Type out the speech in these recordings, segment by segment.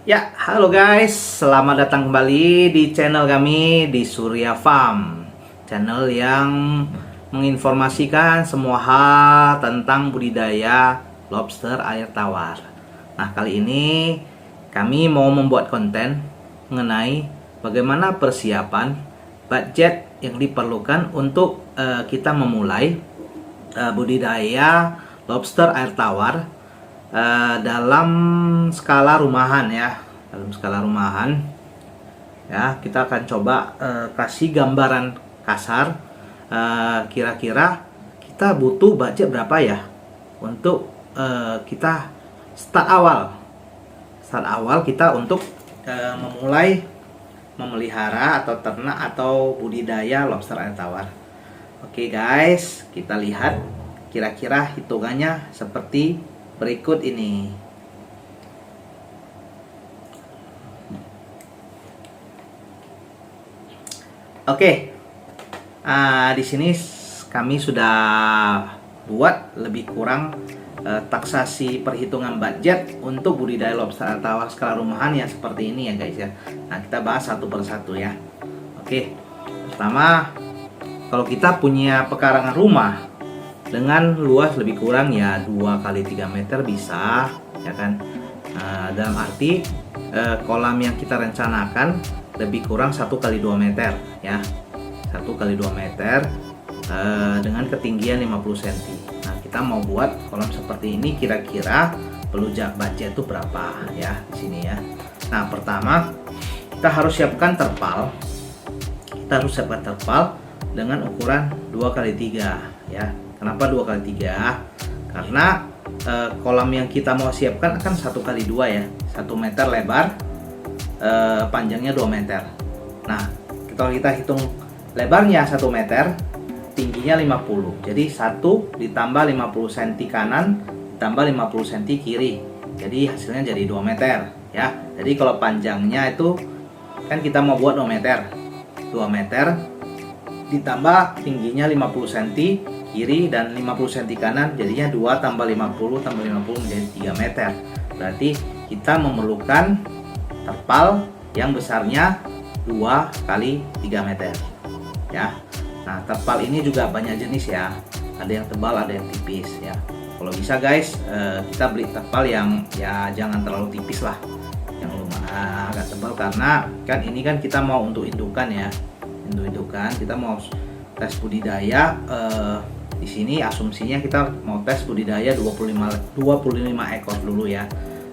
Ya, halo guys, selamat datang kembali di channel kami di Surya Farm. Channel yang menginformasikan semua hal tentang budidaya lobster air tawar. Nah, kali ini kami mau membuat konten mengenai bagaimana persiapan budget yang diperlukan untuk kita memulai budidaya lobster air tawar dalam skala rumahan ya, kita akan coba kasih gambaran kasar. Kira-kira kita butuh budget berapa ya untuk kita start awal kita untuk memulai memelihara atau ternak atau budidaya lobster air tawar. Oke guys, kita lihat kira-kira hitungannya seperti berikut ini. Oke, di sini kami sudah buat lebih kurang taksasi perhitungan budget untuk budidaya lobster air tawar skala rumahan yang seperti ini ya guys ya. Nah, kita bahas satu persatu ya. Oke, pertama, kalau kita punya pekarangan rumah dengan luas lebih kurang ya 2 kali 3 meter bisa ya kan. Dalam arti kolam yang kita rencanakan lebih kurang 1 kali 2 meter ya, 1 kali 2 meter dengan ketinggian 50 cm. Nah, kita mau buat kolam seperti ini, kira-kira perlu budget itu berapa ya di sini ya. Nah, pertama kita harus siapkan terpal. Dengan ukuran 2 kali 3 ya. Kenapa 2 kali 3? Karena kolam yang kita mau siapkan akan 1 kali 2 ya, 1 meter lebar, panjangnya 2 meter. Nah, kalau kita hitung lebarnya 1 meter, tingginya 50. Jadi 1 ditambah 50 cm kanan ditambah 50 cm kiri. Jadi hasilnya jadi 2 meter ya. Jadi kalau panjangnya itu kan kita mau buat 2 meter. 2 meter ditambah tingginya 50 cm kiri dan 50 cm kanan, jadinya 2 tambah 50 tambah 50 menjadi 3 meter. Berarti kita memerlukan terpal yang besarnya 2 kali 3 meter ya. Nah, terpal ini juga banyak jenis ya, ada yang tebal ada yang tipis ya. Kalau bisa guys, kita beli terpal yang ya jangan terlalu tipis lah, yang lumayan agak tebal, karena kan ini kan kita mau untuk indukan ya, kita mau tes budidaya. Di sini asumsinya kita mau tes budidaya 25 ekor dulu ya,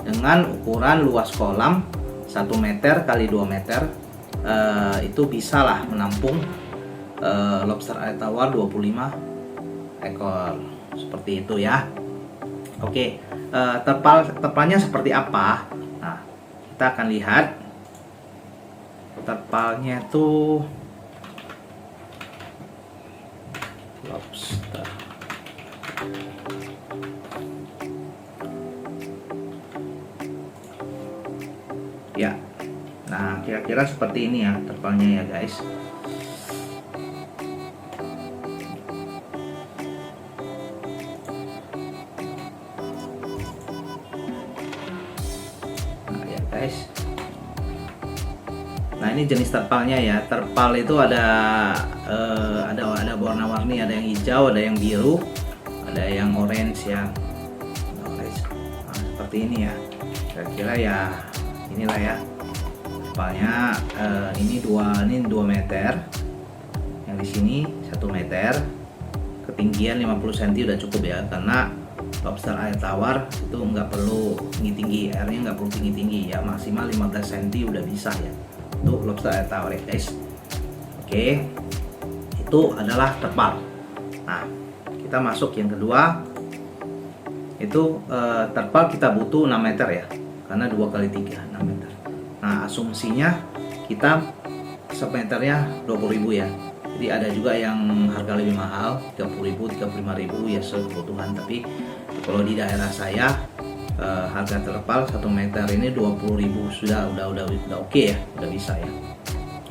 dengan ukuran luas kolam 1 meter kali 2 meter. Itu bisa lah menampung lobster air tawar 25 ekor seperti itu ya. Oke, terpalnya seperti apa? Nah, kita akan lihat terpalnya itu lobster. Ya, nah kira-kira seperti ini ya terpalnya ya guys. Nah ya guys. Nah, ini jenis terpalnya ya. Terpal itu ada warna-warni, ada yang hijau, ada yang biru, ada yang orange ya. Nah, seperti ini ya. Kira-kira ya inilah ya terpalnya. Ini 2 meter. Yang di sini 1 meter. Ketinggian 50 cm udah cukup ya, karena lobster air tawar itu nggak perlu tinggi-tinggi, airnya nggak perlu tinggi-tinggi ya, maksimal 15 cm udah bisa ya untuk lobster air tawar ya guys. Oke, itu adalah terpal. Nah, kita masuk yang kedua. Itu terpal kita butuh 6 meter ya, karena 2 kali 3 6 meter. Nah, asumsinya kita semeternya 20.000 ya. Jadi ada juga yang harga lebih mahal, 30.000 35.000 ya sesuai kebutuhan. Tapi kalau di daerah saya harga terpal 1 meter ini 20.000 sudah oke ya, udah bisa ya.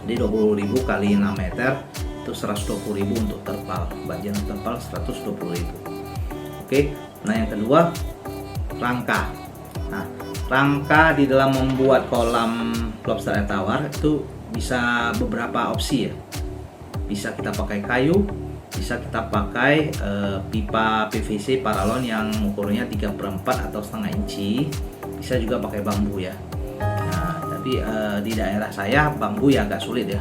Jadi 20.000 kali 6 meter itu 120.000 untuk terpal. Budget terpal 120.000. Oke. Nah, yang kedua rangka. Nah, rangka di dalam membuat kolam lobster air tawar itu bisa beberapa opsi ya. Bisa kita pakai kayu, bisa kita pakai pipa PVC paralon yang ukurannya 3/4 atau setengah inci, bisa juga pakai bambu ya. Nah, tapi di daerah saya bambu ya agak sulit ya,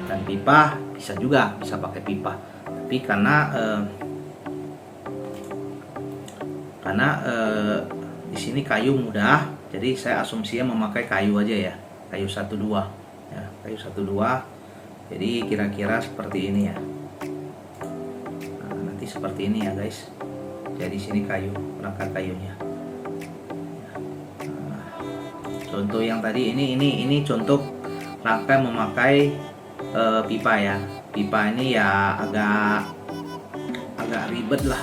dan pipa bisa juga, bisa pakai pipa. Tapi karena di sini kayu mudah, jadi saya asumsinya memakai kayu aja ya, kayu 12 ya, kayu 12. Jadi kira-kira seperti ini ya. Nah, nanti seperti ini ya guys. Jadi sini kayu, rangka kayunya. Nah, contoh yang tadi ini contoh rangka memakai pipa ya. Pipa ini ya agak ribet lah.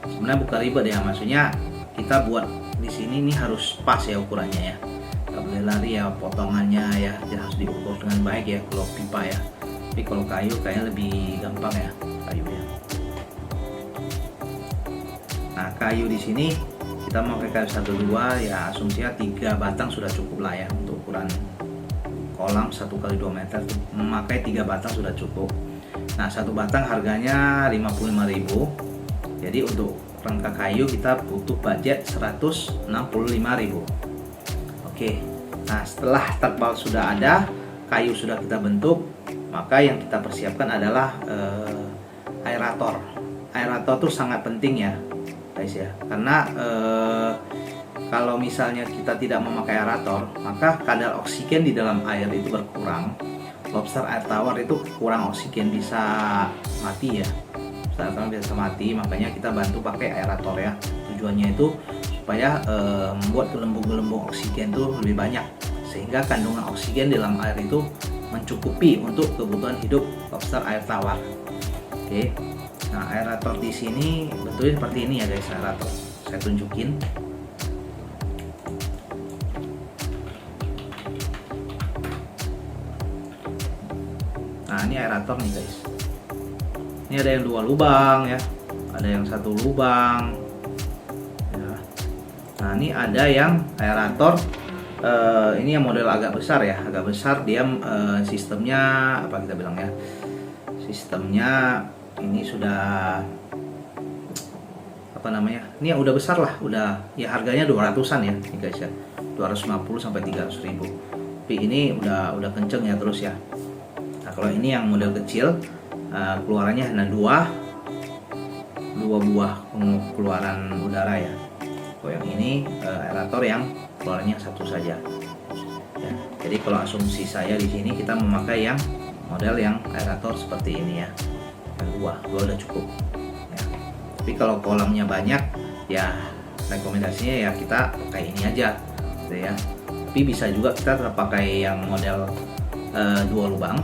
Sebenarnya bukan ribet ya, maksudnya kita buat di sini ini harus pas ya ukurannya ya. Nggak boleh lari ya, potongannya ya harus diukur dengan baik ya kalau pipa ya. Tapi kalau kayu kayaknya lebih gampang ya kayunya. Nah, kayu di sini kita mau pakai kayu 12 ya, asumsinya 3 batang sudah cukup lah ya untuk ukuran kolam 1 x 2 meter. Memakai 3 batang sudah cukup. Nah, 1 batang harganya 55.000. Jadi untuk rangka kayu kita butuh budget 165.000. Oke. Nah, setelah terpal sudah ada, kayu sudah kita bentuk, maka yang kita persiapkan adalah aerator. Aerator itu sangat penting ya guys ya, karena kalau misalnya kita tidak memakai aerator, maka kadar oksigen di dalam air itu berkurang. Lobster air tawar itu kurang oksigen, bisa mati ya, bisa mati. Makanya kita bantu pakai aerator ya. Tujuannya itu supaya membuat gelembung-gelembung oksigen itu lebih banyak, sehingga kandungan oksigen dalam air itu mencukupi untuk kebutuhan hidup lobster air tawar. Oke. Nah, aerator di sini bentuknya seperti ini ya guys, aerator. Saya tunjukin. Nah, ini aerator nih guys. Ini ada yang 2 lubang ya, ada yang 1 lubang. Ya. Nah, ini ada yang aerator. Ini yang model agak besar ya, agak besar. Dia sistemnya apa kita bilang ya? Sistemnya ini sudah apa namanya? Ini yang udah besar lah, udah ya harganya 200-an ya, nih guys ya. 250 sampai 300.000. Tapi ini udah kenceng ya terus ya. Nah, kalau ini yang model kecil, keluarannya hanya 2 buah keluaran udara ya. Kalau yang ini aerator yang keluarannya 1 saja. Ya, jadi kalau asumsi saya di sini kita memakai yang model yang aerator seperti ini ya. Yang 2 udah cukup. Ya. Tapi kalau kolamnya banyak, ya rekomendasinya ya kita pakai ini aja, gitu ya. Tapi bisa juga kita tetap pakai yang model 2 lubang.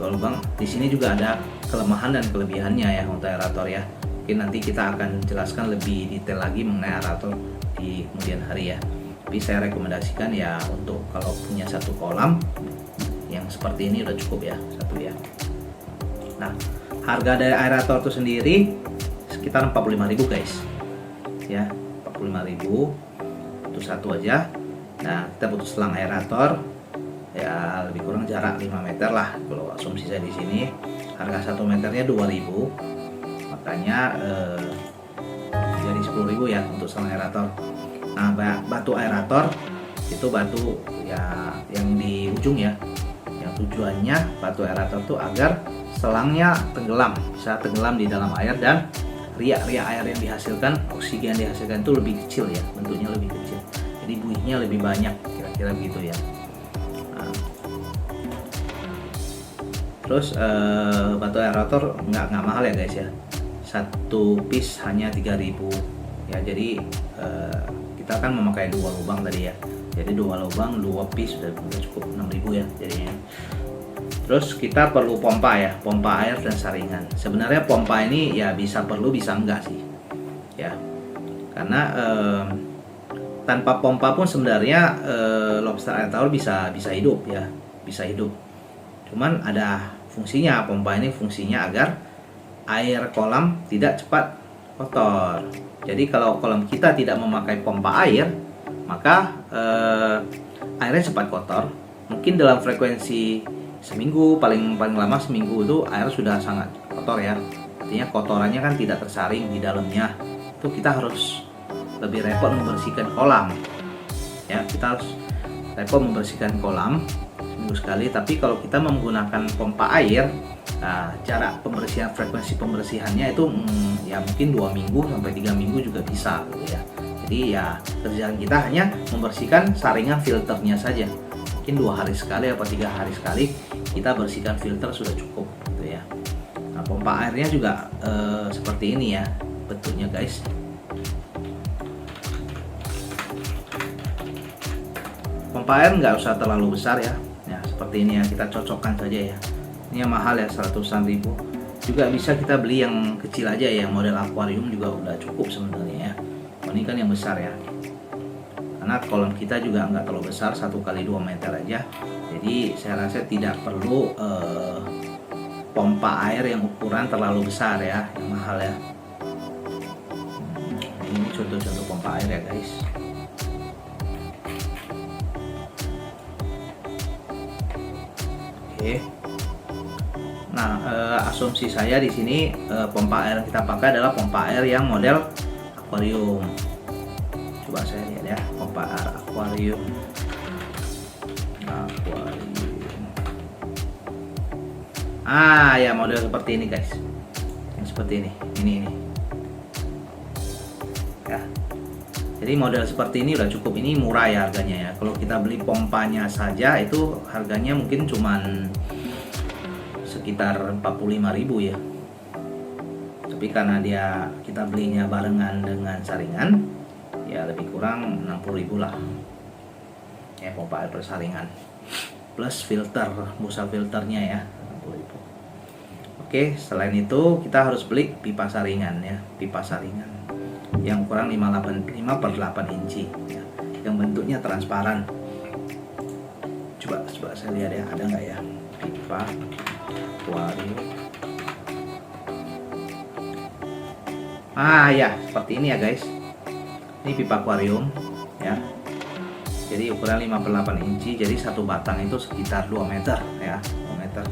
2 lubang. Di sini juga ada kelemahan dan kelebihannya ya untuk aerator ya. Mungkin nanti kita akan jelaskan lebih detail lagi mengenai aerator di kemudian hari ya. Tapi saya rekomendasikan ya untuk kalau punya 1 kolam yang seperti ini udah cukup ya, 1 ya. Nah, harga dari aerator itu sendiri sekitar 45.000 guys. Ya, 45.000 itu 1 aja. Nah, kita butuh selang aerator ya lebih kurang jarak 5 meter lah kalau asumsi saya di sini. Harga 1 meternya 2.000. Makanya jadi 10.000 ya untuk selang aerator. Nah, batu aerator itu batu ya yang di ujung ya, yang tujuannya batu aerator itu agar selangnya tenggelam, bisa tenggelam di dalam air, dan riak-riak air yang dihasilkan, oksigen yang dihasilkan itu lebih kecil ya, bentuknya lebih kecil, jadi buihnya lebih banyak, kira-kira begitu ya. Nah, terus batu aerator nggak mahal ya guys ya, 1 piece hanya 3.000 ya. Jadi kita kan memakai 2 lubang tadi ya, jadi 2 lubang 2 piece sudah cukup 6.000 ya jadinya. Terus kita perlu pompa ya, pompa air dan saringan. Sebenarnya pompa ini ya bisa perlu bisa enggak sih ya, karena tanpa pompa pun sebenarnya lobster air tawar bisa hidup ya, bisa hidup. Cuman ada fungsinya, pompa ini fungsinya agar air kolam tidak cepat kotor. Jadi kalau kolam kita tidak memakai pompa air, maka airnya cepat kotor. Mungkin dalam frekuensi seminggu, paling lama seminggu itu air sudah sangat kotor ya. Artinya kotorannya kan tidak tersaring di dalamnya. Itu kita harus lebih repot membersihkan kolam. Ya, kita harus repot membersihkan kolam seminggu sekali. Tapi kalau kita menggunakan pompa air, nah, cara pembersihan, frekuensi pembersihannya itu ya mungkin 2 minggu sampai 3 minggu juga bisa gitu ya. Jadi ya kerjaan kita hanya membersihkan saringan filternya saja. Mungkin 2 hari sekali atau 3 hari sekali kita bersihkan filter sudah cukup gitu ya. Nah, pompa airnya juga seperti ini ya bentuknya guys. Pompa air nggak usah terlalu besar ya. Ya seperti ini ya, kita cocokkan saja ya. Ini yang mahal ya, 100-an ribu. Juga bisa kita beli yang kecil aja ya, model akuarium juga udah cukup sebenarnya ya. Oh, ini kan yang besar ya. Karena kolam kita juga nggak terlalu besar, 1x2 meter aja. Jadi saya rasa tidak perlu pompa air yang ukuran terlalu besar ya, yang mahal ya. Ini contoh-contoh pompa air ya guys. Oke. Nah, asumsi saya di sini pompa air yang kita pakai adalah pompa air yang model akuarium. Coba saya lihat ya, pompa air akuarium. Ya model seperti ini guys. Yang seperti ini. Ini. Ya. Jadi model seperti ini udah cukup, ini murah ya harganya ya. Kalau kita beli pompanya saja itu harganya mungkin cuman sekitar 45.000 ya. Tapi karena kita belinya barengan dengan saringan, ya lebih kurang 60.000 lah. Ya pompa air persaringan. Plus filter, busa filternya ya. 60.000. Oke, selain itu kita harus beli pipa saringan ya, pipa saringan yang ukuran 5x8 inci ya, yang bentuknya transparan. Coba saya lihat ya, ada nggak ya pipa akuarium. Ya seperti ini ya guys. Ini pipa akuarium ya. Jadi ukuran 5x8 inci, jadi satu batang itu sekitar 2 meter ya, 2 meter.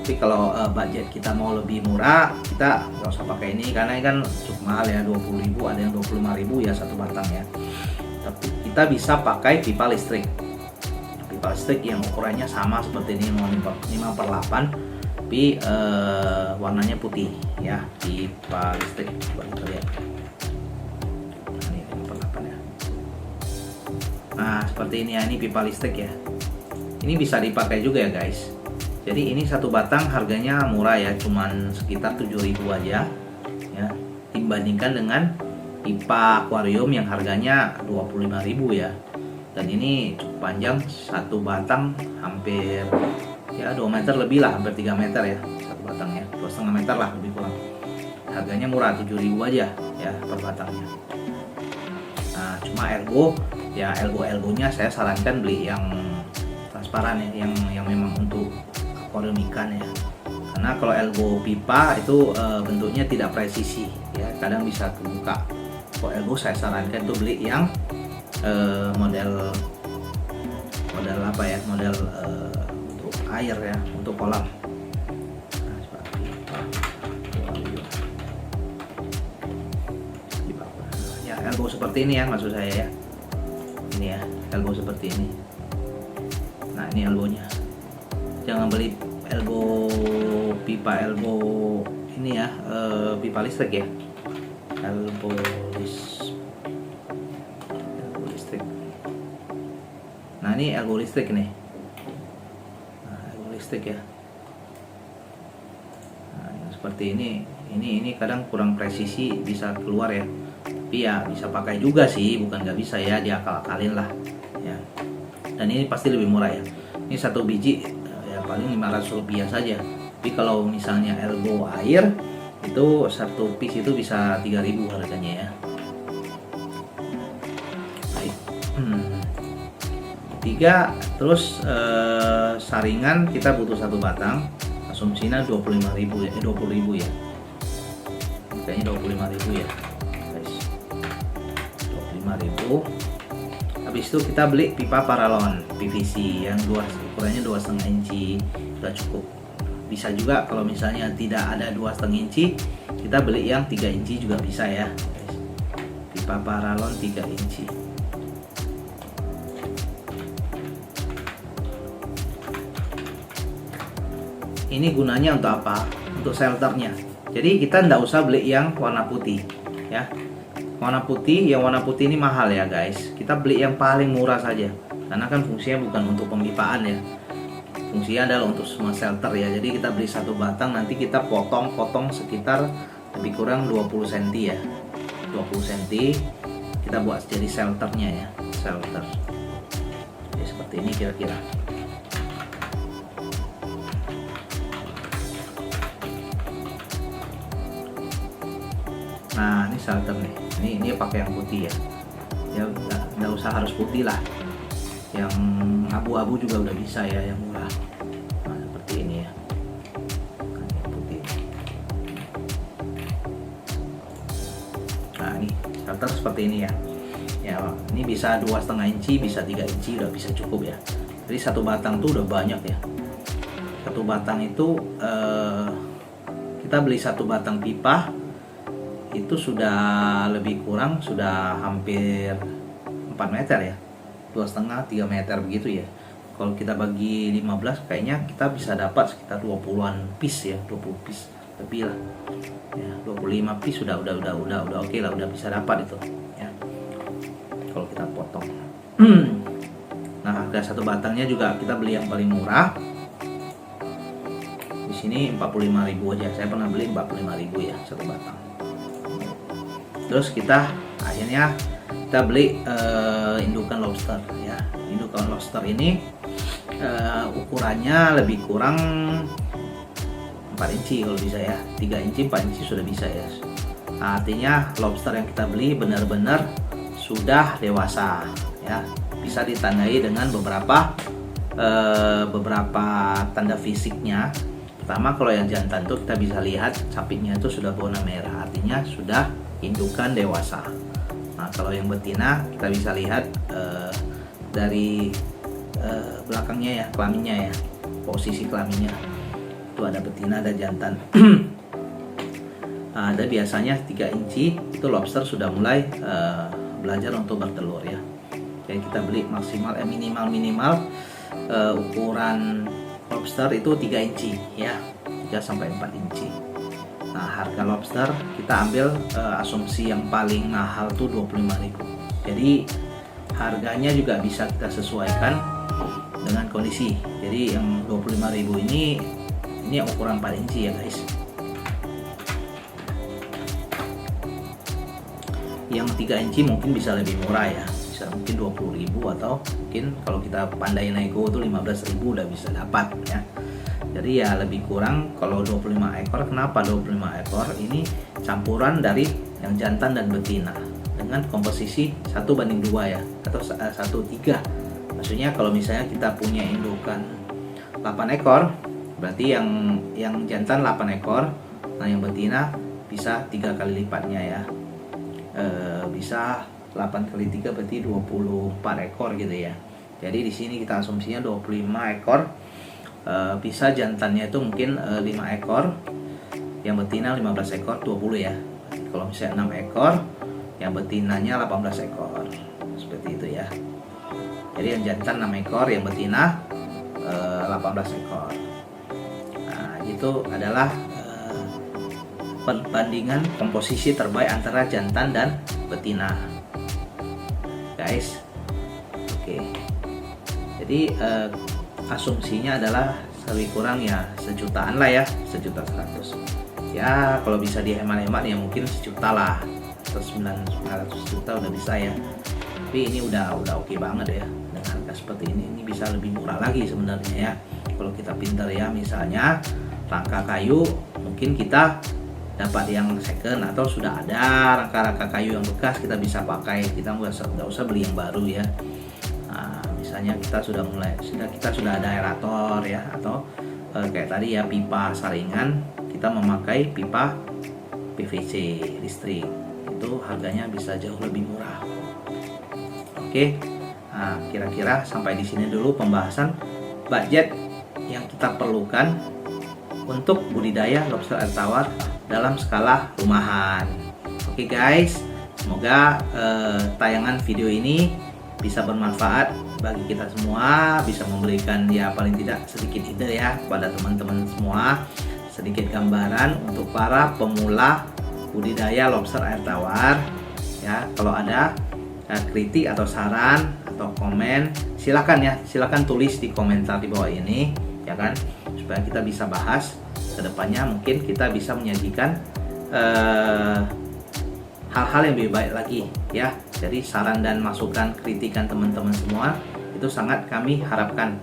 Tapi kalau budget kita mau lebih murah, kita nggak usah pakai ini karena ini kan cukup mahal ya, 20.000, ada yang 25.000 ya satu batang ya. Tapi kita bisa pakai pipa listrik. Pipa listrik yang ukurannya sama seperti ini, 5x8, tapi warnanya putih ya, pipa listrik. Coba kita lihat. Ini 5x8 ya. Nah seperti ini ya, ini pipa listrik ya. Ini bisa dipakai juga ya guys. Jadi ini satu batang harganya murah ya, cuman sekitar 7.000 aja ya, dibandingkan dengan pipa akuarium yang harganya 25.000 ya. Dan ini cukup panjang, satu batang hampir ya 2 meter lebih lah, hampir 3 meter ya satu batangnya, 2,5 meter lah lebih kurang. Harganya murah, 7.000 aja ya per batangnya. Nah cuma elbow-nya saya sarankan beli yang transparan ya, yang memang untuk akuarium ikan ya. Karena kalau elbow pipa itu bentuknya tidak presisi ya, kadang bisa kebuka. Kalau elbow saya sarankan tuh beli yang model apa ya, model untuk air ya, untuk kolam. Ya elbow seperti ini ya maksud saya ya. Ini ya elbow seperti ini. Nah ini elbownya. Jangan beli elbow ini ya, pipa listrik ya, elbow listrik. Nah ini elbow listrik nih. Nah, elbow listrik ya. Nah, yang seperti ini kadang kurang presisi, bisa keluar ya. Tapi ya bisa pakai juga sih, bukan nggak bisa ya, diakal-akalin lah ya. Dan ini pasti lebih murah ya. Ini satu biji paling 500 rupiah saja. Tapi kalau misalnya elbow air itu satu piece itu bisa 3.000 harganya ya. Baik. 3 terus saringan kita butuh satu batang, asumsinya 25.000 ya, 20.000 ya. Kayaknya 25.000 ya guys, 25.000. Kita Habis itu kita beli pipa paralon PVC yang ukurannya 2,5 inci, udah cukup. Bisa juga kalau misalnya tidak ada 2,5 inci, kita beli yang 3 inci juga bisa ya. Pipa paralon 3 inci. Ini gunanya untuk apa? Untuk shelternya. Jadi kita tidak usah beli yang warna putih ya. Warna putih ini mahal ya guys. Kita beli yang paling murah saja. Karena kan fungsinya bukan untuk pemipaan ya. Fungsinya adalah untuk semua shelter ya. Jadi kita beli satu batang, nanti kita potong sekitar lebih kurang 20 cm ya. 20 cm kita buat jadi shelternya ya. Shelter. Jadi seperti ini kira-kira. Nah, ini shelter nih. Ini pakai yang putih ya. Ya nggak usah harus putih lah. Yang abu-abu juga udah bisa ya, yang murah. Nah, seperti ini ya. Yang putih. Nah, ini shelter seperti ini ya. Ya, ini bisa 2,5 inci, bisa 3 inci, udah bisa cukup ya. Jadi satu batang tuh udah banyak ya. Satu batang itu kita beli satu batang pipa itu sudah lebih kurang, sudah hampir 4 meter ya, 2,5-3 meter begitu ya. Kalau kita bagi 15 kayaknya kita bisa dapat sekitar 20-an piece ya, 20 piece lebih lah ya, 25 piece udah oke lah, udah bisa dapat itu ya kalau kita potong. Nah, harga satu batangnya juga kita beli yang paling murah di sini 45.000 aja. Saya pernah beli 45.000 ya satu batang. Terus kita akhirnya kita beli indukan lobster ya. Indukan lobster ini ukurannya lebih kurang 4 inci kalau bisa ya. 3 inci 4 inci sudah bisa ya. Artinya lobster yang kita beli benar-benar sudah dewasa ya. Bisa ditandai dengan beberapa tanda fisiknya. Pertama, kalau yang jantan tuh kita bisa lihat capitnya itu sudah berwarna merah, artinya sudah indukan dewasa. Nah, kalau yang betina kita bisa lihat dari belakangnya ya, kelaminnya ya, posisi kelaminnya itu ada betina, ada jantan. Ada biasanya 3 inci itu lobster sudah mulai belajar untuk bertelur ya. Jadi kita beli maksimal minimal ukuran lobster itu 3 inci ya, 3-4 inci. Nah, harga lobster kita ambil asumsi yang paling mahal tuh 25.000. Jadi harganya juga bisa kita sesuaikan dengan kondisi. Jadi yang 25.000 ini ukuran 4 inci ya guys. Yang 3 inci mungkin bisa lebih murah ya, bisa mungkin 20.000 atau mungkin kalau kita pandai nego tuh 15.000 udah bisa dapat ya. Jadi ya lebih kurang kalau 25 ekor. Kenapa 25 ekor? Ini campuran dari yang jantan dan betina dengan komposisi 1:2 ya, atau 1:3. Maksudnya kalau misalnya kita punya indukan 8 ekor, berarti yang jantan 8 ekor, nah yang betina bisa 3 kali lipatnya ya. Bisa 8 kali 3 berarti 24 ekor gitu ya. Jadi di sini kita asumsinya 25 ekor. Bisa jantannya itu mungkin 5 ekor, yang betina 15 ekor, 20 ya. Kalau misalnya 6 ekor, yang betinanya 18 ekor, seperti itu ya. Jadi yang jantan 6 ekor, yang betina 18 ekor. Nah, itu adalah perbandingan komposisi terbaik antara jantan dan betina guys. Oke. Jadi asumsinya adalah lebih kurang ya sejutaan lah ya, 1.100.000 ya. Kalau bisa dihemat-hemat ya mungkin 1 juta lah, atau 900 juta udah bisa ya. Tapi ini udah oke banget ya dengan harga seperti ini bisa lebih murah lagi sebenarnya ya kalau kita pintar ya. Misalnya rangka kayu mungkin kita dapat yang second, atau sudah ada rangka-rangka kayu yang bekas kita bisa pakai, kita nggak usah beli yang baru ya. Misalnya kita sudah ada aerator ya, atau kayak tadi ya pipa saringan, kita memakai pipa PVC listrik, itu harganya bisa jauh lebih murah. Oke, Nah, kira-kira sampai di sini dulu pembahasan budget yang kita perlukan untuk budidaya lobster air tawar dalam skala rumahan. Oke guys, semoga tayangan video ini bisa bermanfaat bagi kita semua, bisa memberikan ya paling tidak sedikit ide ya kepada teman-teman semua, sedikit gambaran untuk para pemula budidaya lobster air tawar ya. Kalau ada kritik atau saran atau komen, silakan tulis di komentar di bawah ini ya kan, supaya kita bisa bahas kedepannya. Mungkin kita bisa menyajikan hal-hal yang lebih baik lagi ya. Jadi saran dan masukan kritikan teman-teman semua itu sangat kami harapkan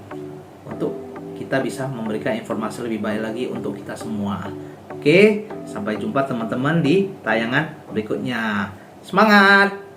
untuk kita bisa memberikan informasi lebih baik lagi untuk kita semua. Oke, sampai jumpa teman-teman di tayangan berikutnya. Semangat!